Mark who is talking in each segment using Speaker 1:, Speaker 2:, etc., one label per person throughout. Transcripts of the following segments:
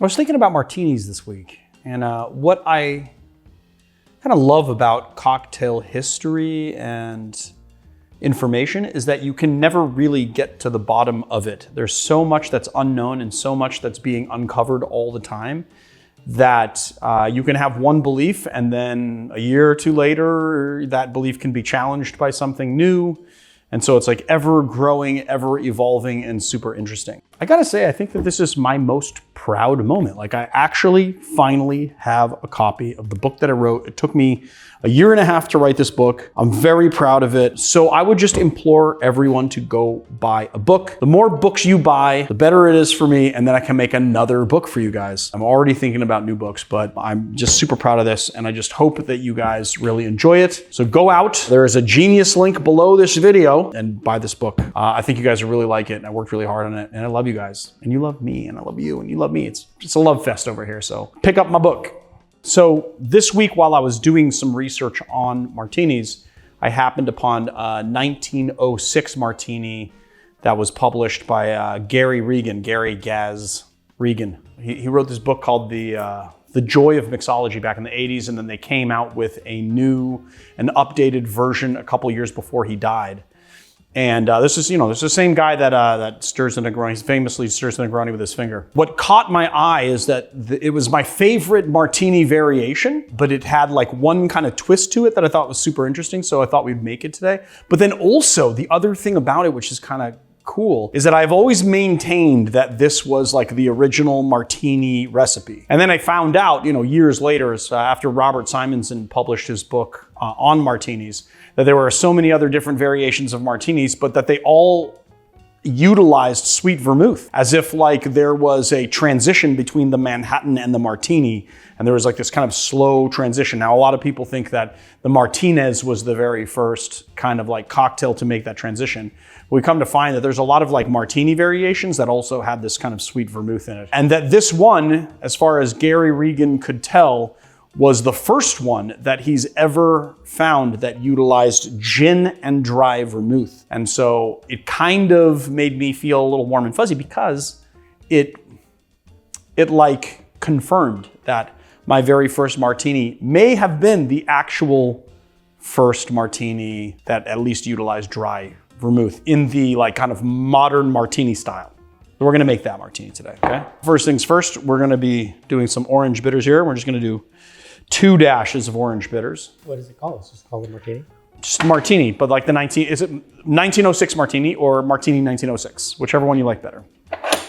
Speaker 1: I was thinking about martinis this week, and what I kind of love about cocktail history and information is that you can never really get to the bottom of it. There's so much that's unknown and so much that's being uncovered all the time that you can have one belief and then a year or two later, that belief can be challenged by something new. And so it's like ever growing, ever evolving, and super interesting. I gotta say, I think that this is my most proud moment. Like, I actually finally have a copy of the book that I wrote. It took me a year and a half to write this book. I'm very proud of it. So I would just implore everyone to go buy a book. The more books you buy, the better it is for me, and then I can make another book for you guys. I'm already thinking about new books, but I'm just super proud of this, and I just hope that you guys really enjoy it. So go out. There is a Genius link below this video and buy this book. I think you guys will really like it, and I worked really hard on it, and I love you guys, and you love me, and I love you, and you love me. It's a love fest over here, so pick up my book. So this week, while I was doing some research on martinis, I happened upon a 1906 martini that was published by Gary Gaz Regan. He wrote this book called The Joy of Mixology back in the 80s, and then they came out with an updated version a couple years before he died. And this is the same guy that stirs the Negroni. He famously stirs the Negroni with his finger. What caught my eye is that it was my favorite martini variation, but it had like one kind of twist to it that I thought was super interesting. So I thought we'd make it today. But then also the other thing about it, which is kind of cool, is that I've always maintained that this was like the original martini recipe. And then I found out, years later, after Robert Simonson published his book on martinis, that there were so many other different variations of martinis, but that they all utilized sweet vermouth, as if like there was a transition between the Manhattan and the martini, and there was like this kind of slow transition. Now, a lot of people think that the Martinez was the very first kind of like cocktail to make that transition. We come to find that there's a lot of like martini variations that also had this kind of sweet vermouth in it. And that this one, as far as Gary Regan could tell, was the first one that he's ever found that utilized gin and dry vermouth. And so it kind of made me feel a little warm and fuzzy because it like confirmed that my very first martini may have been the actual first martini that at least utilized dry vermouth in the like kind of modern martini style. So we're gonna make that martini today, okay? First things first, we're gonna be doing some orange bitters here. We're just gonna do 2 dashes of orange bitters.
Speaker 2: What is it called? It's just called a martini?
Speaker 1: Just martini, but like is it 1906 martini or martini 1906? Whichever one you like better.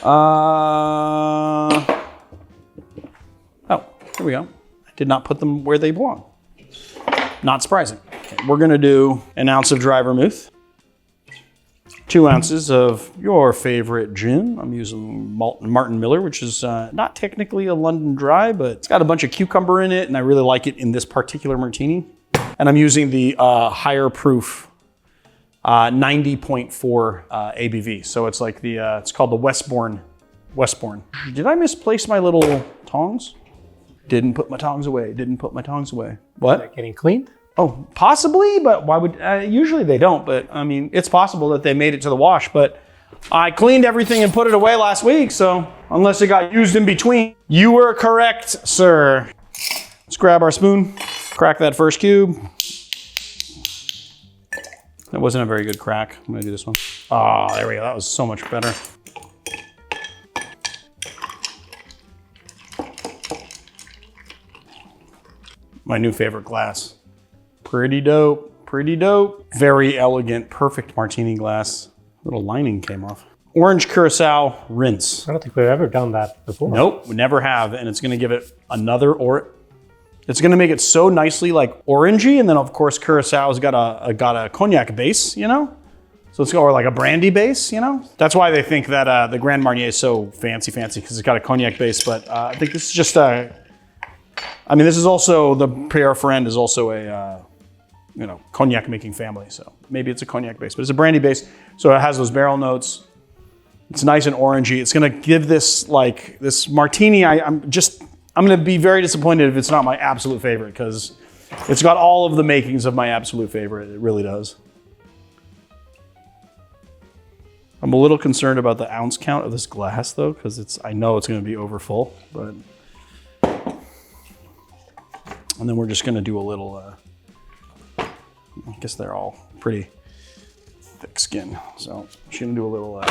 Speaker 1: Oh, here we go. I did not put them where they belong. Not surprising. Okay, we're gonna do an ounce of dry vermouth, 2 ounces of your favorite gin. I'm using Martin Miller, which is not technically a London dry, but it's got a bunch of cucumber in it, and I really like it in this particular martini. And I'm using the higher proof 90.4 ABV. So it's like it's called the Westbourne. Did I misplace my little tongs? Didn't put my tongs away. What?
Speaker 2: Is that getting cleaned?
Speaker 1: Oh, possibly, but why would, usually they don't, but I mean, it's possible that they made it to the wash, but I cleaned everything and put it away last week, so unless it got used in between. You were correct, sir. Let's grab our spoon, crack that first cube. That wasn't a very good crack. I'm gonna do this one. Oh, there we go, that was so much better. My new favorite glass. Pretty dope, pretty dope. Very elegant, perfect martini glass. Little lining came off. Orange Curacao rinse.
Speaker 2: I don't think we've ever done that before.
Speaker 1: Nope, we never have. And it's gonna give it another, it's gonna make it so nicely like orangey. And then of course, Curacao's got a cognac base, So it's got like a brandy base, That's why they think that the Grand Marnier is so fancy because it's got a cognac base. But I think this is just this is also, the Pierre Ferrand is also a, cognac making family. So maybe it's a cognac base, but it's a brandy base. So it has those barrel notes. It's nice and orangey. It's gonna give this martini, I'm gonna be very disappointed if it's not my absolute favorite because it's got all of the makings of my absolute favorite. It really does. I'm a little concerned about the ounce count of this glass though, because I know it's going to be over full, but. And then we're just going to do a little, I guess they're all pretty thick skin. So I'm just going to do a little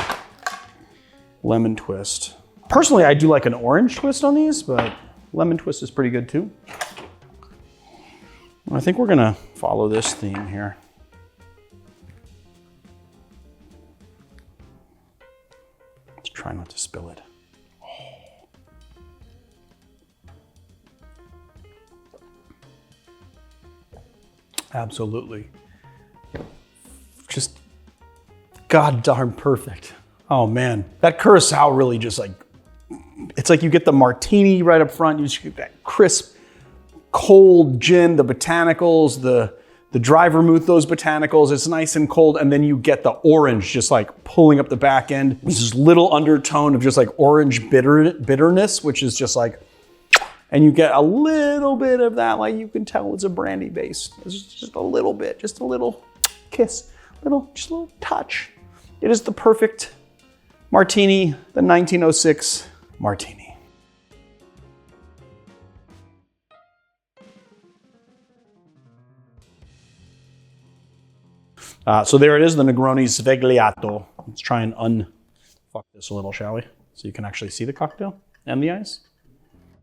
Speaker 1: lemon twist. Personally, I do like an orange twist on these, but lemon twist is pretty good too. I think we're going to follow this theme here. Let's try not to spill it. Absolutely. Just god darn perfect. Oh man, that Curacao really just like, it's like you get the Martini right up front, you just get that crisp, cold gin, the botanicals, the dry vermouth, those botanicals, it's nice and cold, and then you get the orange just like pulling up the back end. There's this little undertone of just like orange bitterness, which is just like, and you get a little bit of that, like you can tell it's a brandy base. It's just a little bit, just a little kiss, just a little touch. It is the perfect Martini, the 1906 Martini. So there it is, the Negroni Svegliato. Let's try and unfuck this a little, shall we? So you can actually see the cocktail and the ice.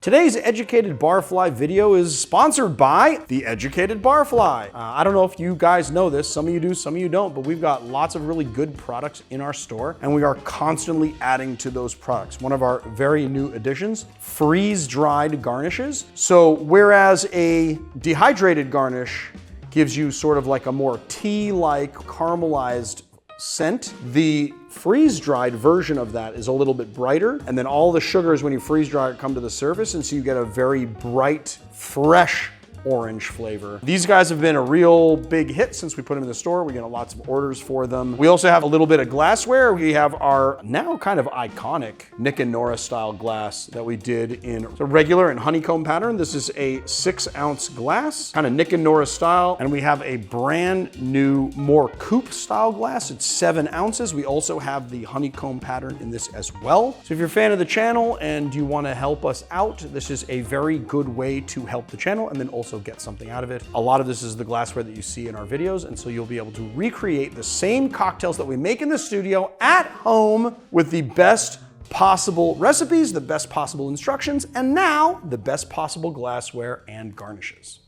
Speaker 1: Today's Educated Barfly video is sponsored by The Educated Barfly. I don't know if you guys know this, some of you do, some of you don't, but we've got lots of really good products in our store, and we are constantly adding to those products. One of our very new additions, freeze-dried garnishes. So whereas a dehydrated garnish gives you sort of like a more tea-like caramelized scent, the freeze-dried version of that is a little bit brighter, and then all the sugars when you freeze-dry it come to the surface, and so you get a very bright, fresh orange flavor. These guys have been a real big hit since we put them in the store. We get lots of orders for them. We also have a little bit of glassware. We have our now kind of iconic Nick and Nora style glass that we did in a regular and honeycomb pattern. This is a 6-ounce glass, kind of Nick and Nora style. And we have a brand new, more coupe style glass. It's 7 ounces. We also have the honeycomb pattern in this as well. So if you're a fan of the channel and you want to help us out, this is a very good way to help the channel and then also get something out of it. A lot of this is the glassware that you see in our videos, and so you'll be able to recreate the same cocktails that we make in the studio at home with the best possible recipes, the best possible instructions, and now the best possible glassware and garnishes.